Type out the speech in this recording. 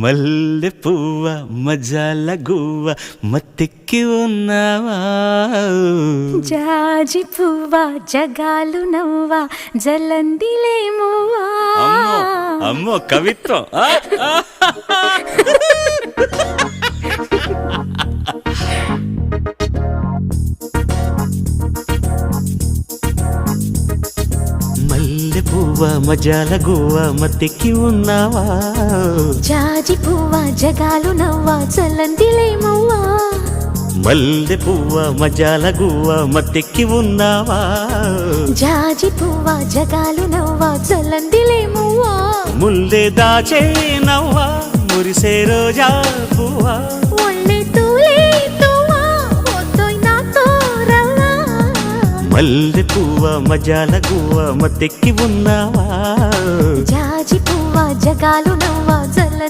మల్లె పువ్వ మజాల గువ్వ మత్తెక్కి ఉన్నావా జాజి పువ్వ జగాలు నవ్వ జలందిలేమువా అమ్మో కవిత్వం మల్లె పువ్వ మజాల గువ్వ మత్తెక్కి ఉన్నావా జాజి పువ్వ జగాలు నవ్వ జలందిలేమువా మల్లె పువ్వ మజాల గువ్వ మత్తెక్కి ఉన్నావా జాజి పువ్వ జగాలు నవ్వ జలందిలేమువా ముల్లె దాచే నవ్వా మురిసే రోజా పువ్వా ఒళ్ళే తూలే తువ్వా ఒద్దోయ్ నాతో రవ్వా మల్లె పువ్వ మజాల గువ్వ మత్తెక్కి ఉన్నావా జాజి పువ్వ జగాలు